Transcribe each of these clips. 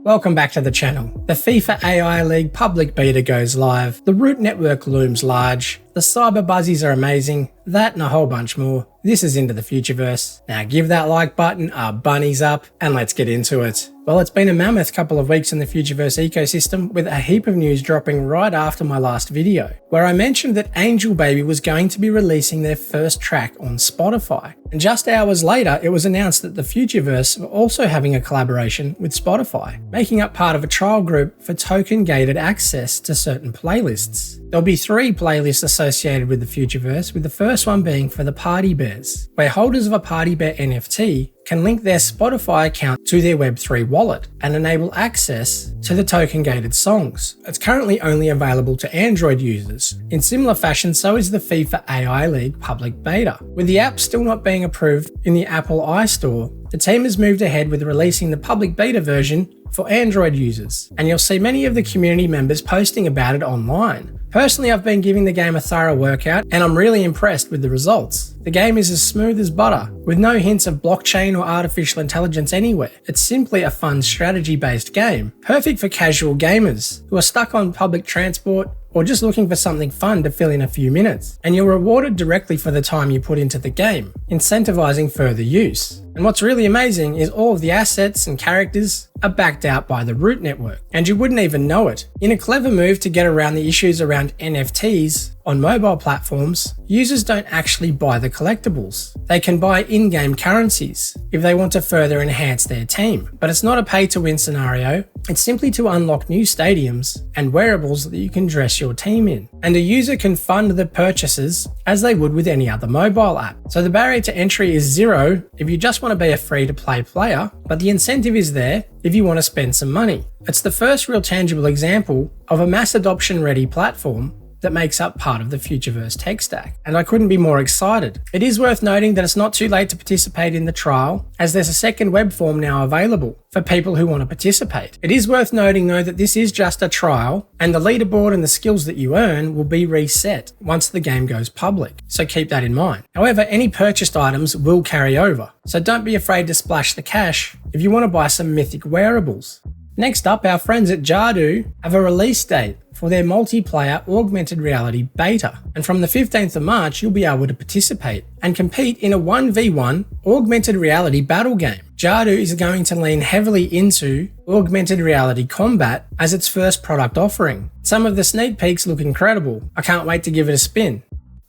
Welcome back to the channel. The FIFA AI League public beta goes live, the root network looms large, the cyber Buzzies are amazing, that and a whole bunch more. This is Into the Futureverse. Now give that like button a bunnies up and let's get into it. Well, it's been a mammoth couple of weeks in the Futureverse ecosystem with a heap of news dropping right after my last video, where I mentioned that Angel Baby was going to be releasing their first track on Spotify. And just hours later, it was announced that the Futureverse were also having a collaboration with Spotify, making up part of a trial group for token-gated access to certain playlists. There'll be 3 playlists associated with the Futureverse, with the first one being for the Party Bears, where holders of a Party Bear NFT can link their Spotify account to their Web3 wallet and enable access to the token-gated songs. It's currently only available to Android users. In similar fashion, so is the FIFA AI League public beta. With the app still not being approved in the Apple iStore, the team has moved ahead with releasing the public beta version for Android users, and you'll see many of the community members posting about it online. Personally, I've been giving the game a thorough workout and I'm really impressed with the results. The game is as smooth as butter, with no hints of blockchain or artificial intelligence anywhere. It's simply a fun strategy-based game, perfect for casual gamers who are stuck on public transport or just looking for something fun to fill in a few minutes. And you're rewarded directly for the time you put into the game, incentivizing further use. And what's really amazing is all of the assets and characters are backed out by the root network, and you wouldn't even know it. In a clever move to get around the issues around NFTs on mobile platforms, users don't actually buy the collectibles. They can buy in-game currencies if they want to further enhance their team. But it's not a pay-to-win scenario, it's simply to unlock new stadiums and wearables that you can dress your team in. And a user can fund the purchases as they would with any other mobile app. So the barrier to entry is 0 if you just want to be a free-to-play player, but the incentive is there if you want to spend some money. It's the first real tangible example of a mass adoption ready platform that makes up part of the Futureverse tech stack, and I couldn't be more excited. It is worth noting that it's not too late to participate in the trial, as there's a second web form now available for people who want to participate. It is worth noting though that this is just a trial, and the leaderboard and the skills that you earn will be reset once the game goes public, so keep that in mind. However, any purchased items will carry over, so don't be afraid to splash the cash if you want to buy some mythic wearables. Next up, our friends at JADU have a release date for their multiplayer augmented reality beta. And from the 15th of March, you'll be able to participate and compete in a 1v1 augmented reality battle game. JADU is going to lean heavily into augmented reality combat as its first product offering. Some of the sneak peeks look incredible. I can't wait to give it a spin.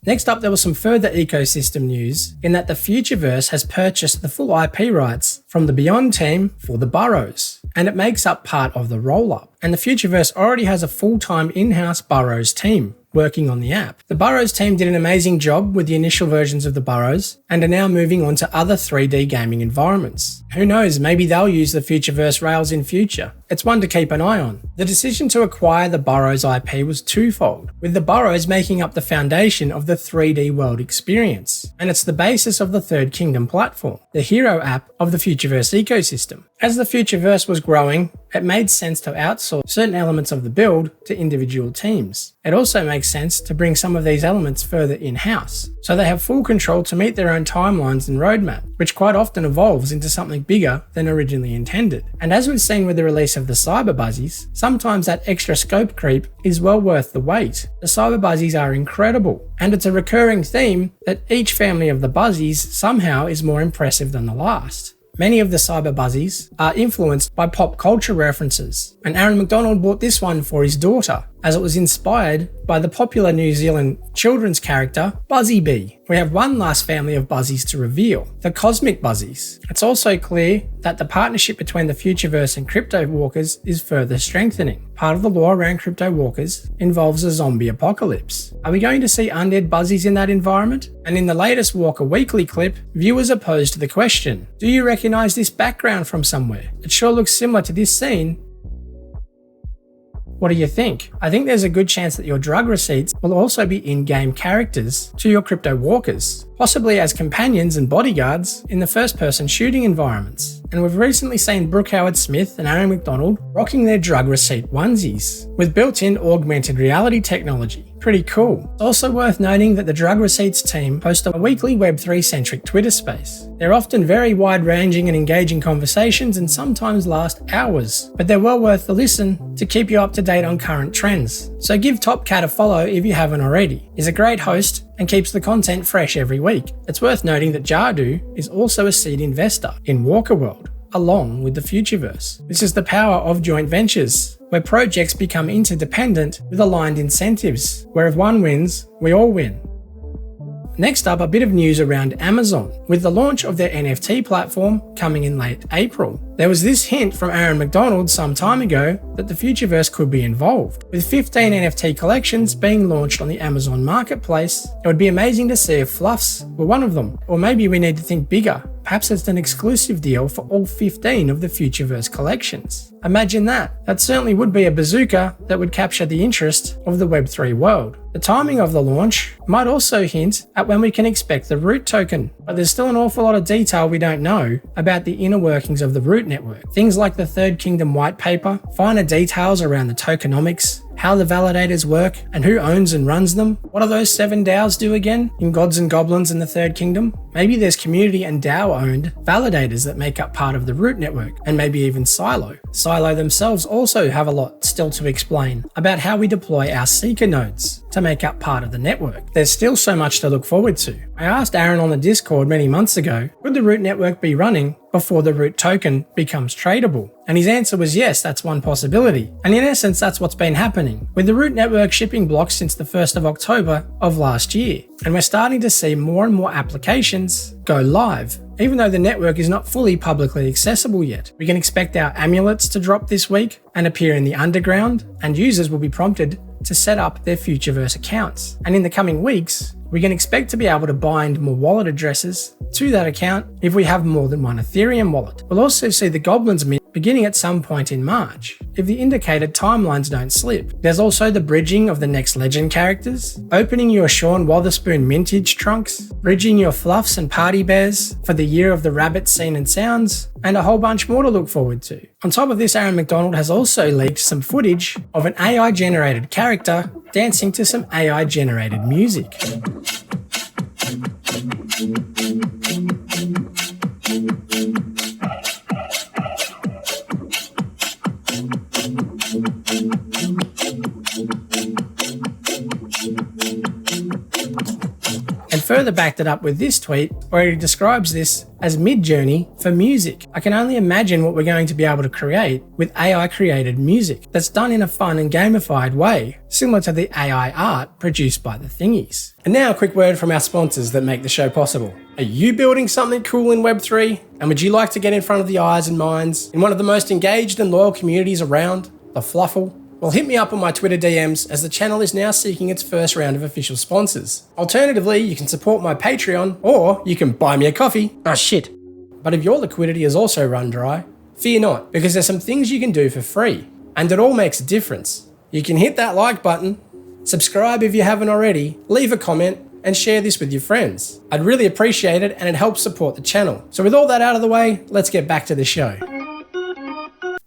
Next up, there was some further ecosystem news in that the Futureverse has purchased the full IP rights from the Beyond team for the Burrows, and it makes up part of the roll-up. And the Futureverse already has a full-time in-house Burrows team working on the app. The Burrows team did an amazing job with the initial versions of the Burrows and are now moving on to other 3D gaming environments. Who knows, maybe they'll use the Futureverse rails in future. It's one to keep an eye on. The decision to acquire the Burrows IP was twofold, with the Burrows making up the foundation of the 3D world experience, and it's the basis of the Third Kingdom platform, the hero app of the Futureverse ecosystem. As the Futureverse was growing, it made sense to outsource certain elements of the build to individual teams. It also makes sense to bring some of these elements further in-house, so they have full control to meet their own timelines and roadmap, which quite often evolves into something bigger than originally intended. And as we've seen with the release of the Cyber Buzzies, sometimes that extra scope creep is well worth the wait. The Cyber Buzzies are incredible, and it's a recurring theme that each family of the Buzzies somehow is more impressive than the last. Many of the Cyber Buzzies are influenced by pop culture references, and Aaron McDonald bought this one for his daughter, as it was inspired by the popular New Zealand children's character Buzzy Bee. We have one last family of Buzzies to reveal, the Cosmic Buzzies. It's also clear that the partnership between the Futureverse and Crypto Walkers is further strengthening. Part of the lore around Crypto Walkers involves a zombie apocalypse. Are we going to see undead Buzzies in that environment? And in the latest Walker Weekly clip, viewers are posed the question, do you recognize this background from somewhere? It sure looks similar to this scene. What do you think? I think there's a good chance that your drug receipts will also be in-game characters to your Crypto Walkers, possibly as companions and bodyguards in the first-person shooting environments. And we've recently seen Brooke Howard-Smith and Aaron McDonald rocking their drug receipt onesies with built-in augmented reality technology. Pretty cool. It's also worth noting that the Drug Receipts team host a weekly Web3 centric Twitter space. They're often very wide-ranging and engaging conversations and sometimes last hours, but they're well worth the listen to keep you up to date on current trends. So give Top Cat a follow if you haven't already. He's a great host and keeps the content fresh every week. It's worth noting that JADU is also a seed investor in Walker World, along with the Futureverse. This is the power of joint ventures, where projects become interdependent with aligned incentives, where if one wins, we all win. Next up, a bit of news around Amazon, with the launch of their NFT platform coming in late April. There was this hint from Aaron McDonald some time ago that the Futureverse could be involved. With 15 NFT collections being launched on the Amazon marketplace, it would be amazing to see if FLUFs were one of them. Or maybe we need to think bigger. Perhaps it's an exclusive deal for all 15 of the Futureverse collections. Imagine that. That certainly would be a bazooka that would capture the interest of the Web3 world. The timing of the launch might also hint at when we can expect the Root token, but there's still an awful lot of detail we don't know about the inner workings of the Root network. Things like the Third Kingdom white paper, finer details around the tokenomics, how the validators work, and who owns and runs them. What do those 7 DAOs do again in Gods and Goblins in the Third Kingdom? Maybe there's community and DAO-owned validators that make up part of the Root network, and maybe even Silo. Silo themselves also have a lot still to explain about how we deploy our Seeker nodes to make up part of the network. There's still so much to look forward to. I asked Aaron on the Discord many months ago, would the Root network be running before the Root token becomes tradable? And his answer was yes, that's one possibility. And in essence, that's what's been happening, with the Root network shipping blocks since the 1st of October of last year. And we're starting to see more and more applications go live, even though the network is not fully publicly accessible yet. We can expect our amulets to drop this week and appear in the underground, and users will be prompted to set up their Futureverse accounts. And in the coming weeks, we can expect to be able to bind more wallet addresses to that account if we have more than one Ethereum wallet. We'll also see the Goblins mint beginning at some point in March, if the indicated timelines don't slip. There's also the bridging of the next legend characters, opening your Sean Wotherspoon mintage trunks, bridging your Fluffs and Party Bears for the year of the Rabbit Scene and Sounds, and a whole bunch more to look forward to. On top of this, Aaron McDonald has also leaked some footage of an AI-generated character dancing to some AI-generated music. And further backed it up with this tweet where he describes this as Mid-Journey for music. I can only imagine what we're going to be able to create with AI created music that's done in a fun and gamified way, similar to the AI art produced by the thingies. And now a quick word from our sponsors that make the show possible. Are you building something cool in Web3? And would you like to get in front of the eyes and minds in one of the most engaged and loyal communities around, the Fluffle? Well, hit me up on my Twitter DMs, as the channel is now seeking its first round of official sponsors. Alternatively, you can support my Patreon, or you can buy me a coffee. Oh shit. But if your liquidity is also run dry, fear not, because there's some things you can do for free, and it all makes a difference. You can hit that like button, subscribe if you haven't already, leave a comment, and share this with your friends. I'd really appreciate it, and it helps support the channel. So with all that out of the way, let's get back to the show.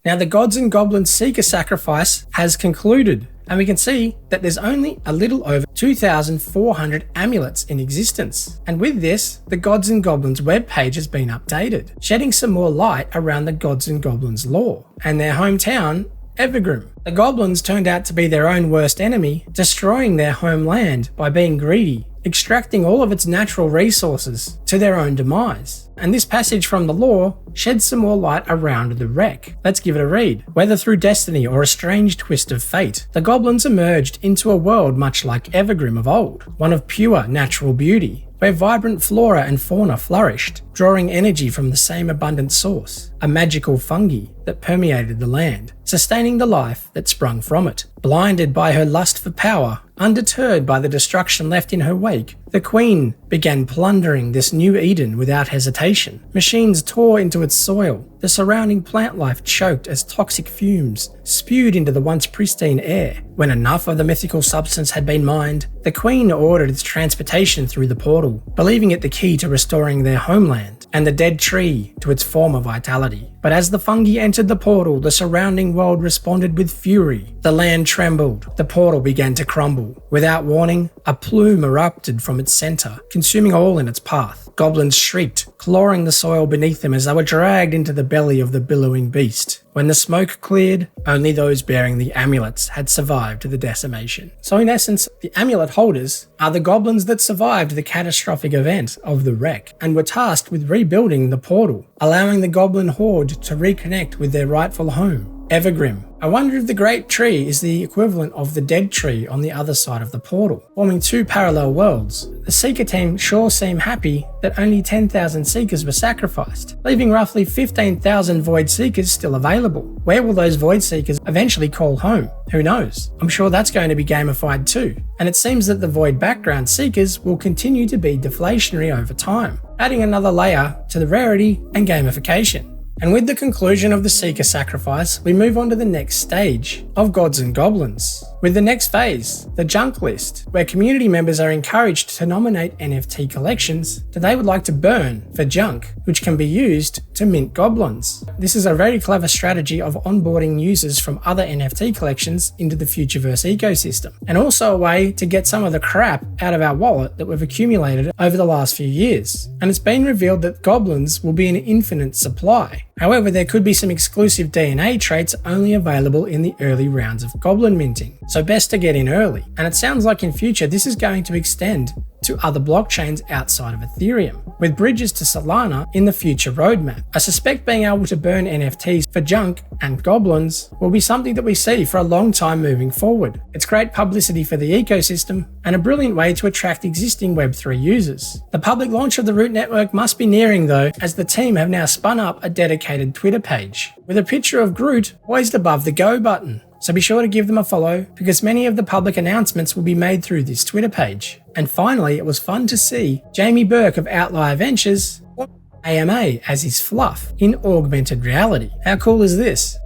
Now, the Gods and Goblins Seeker sacrifice has concluded, and we can see that there's only a little over 2,400 amulets in existence. And with this, the Gods and Goblins webpage has been updated, shedding some more light around the Gods and Goblins lore and their hometown, Evergrim. The Goblins turned out to be their own worst enemy, destroying their homeland by being greedy, extracting all of its natural resources to their own demise. And this passage from the lore sheds some more light around the wreck. Let's give it a read. Whether through destiny or a strange twist of fate, the Goblins emerged into a world much like Evergrim of old, one of pure natural beauty, where vibrant flora and fauna flourished, drawing energy from the same abundant source, a magical fungi that permeated the land, sustaining the life that sprung from it. Blinded by her lust for power, undeterred by the destruction left in her wake, the Queen began plundering this new Eden without hesitation. Machines tore into its soil, the surrounding plant life choked as toxic fumes spewed into the once pristine air. When enough of the mythical substance had been mined, the Queen ordered its transportation through the portal, believing it the key to restoring their homeland. and the dead tree to its former vitality. But as the fungi entered the portal, the surrounding world responded with fury. The land trembled, the portal began to crumble. Without warning, a plume erupted from its center, consuming all in its path. Goblins shrieked, clawing the soil beneath them as they were dragged into the belly of the billowing beast. When the smoke cleared, only those bearing the amulets had survived the decimation. So in essence, the amulet holders are the goblins that survived the catastrophic event of the wreck and were tasked with rebuilding the portal, allowing the goblin horde to reconnect with their rightful home. Evergrim. I wonder if the Great Tree is the equivalent of the Dead Tree on the other side of the portal, forming two parallel worlds. The Seeker team sure seem happy that only 10,000 Seekers were sacrificed, leaving roughly 15,000 Void Seekers still available. Where will those Void Seekers eventually call home? Who knows? I'm sure that's going to be gamified too. And it seems that the Void background Seekers will continue to be deflationary over time, adding another layer to the rarity and gamification. And with the conclusion of the Seeker sacrifice, we move on to the next stage of Gods and Goblins. With the next phase, the Junk List, where community members are encouraged to nominate NFT collections that they would like to burn for junk, which can be used to mint goblins. This is a very clever strategy of onboarding users from other NFT collections into the Futureverse ecosystem, and also a way to get some of the crap out of our wallet that we've accumulated over the last few years. And it's been revealed that goblins will be in infinite supply. However, there could be some exclusive DNA traits only available in the early rounds of goblin minting, so best to get in early. And it sounds like in future this is going to extend to other blockchains outside of Ethereum, with bridges to Solana in the future roadmap. I suspect being able to burn NFTs for junk and goblins will be something that we see for a long time moving forward. It's great publicity for the ecosystem and a brilliant way to attract existing Web3 users. The public launch of the Root network must be nearing though, as the team have now spun up a dedicated Twitter page with a picture of Groot poised above the Go button. So be sure to give them a follow, because many of the public announcements will be made through this Twitter page. And finally, it was fun to see Jamie Burke of Outlier Ventures, or AMA as his FLUF, in augmented reality. How cool is this?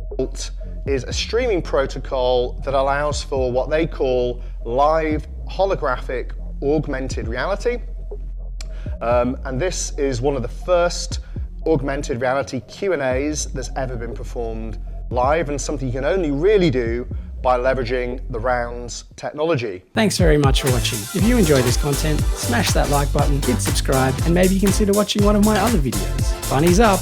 Is a streaming protocol that allows for what they call live holographic augmented reality. And this is one of the first augmented reality Q&As that's ever been performed live, and something you can only really do by leveraging the Rounds technology. Thanks very much for watching. If you enjoy this content, smash that like button, hit subscribe, and maybe consider watching one of my other videos. Bunnies up!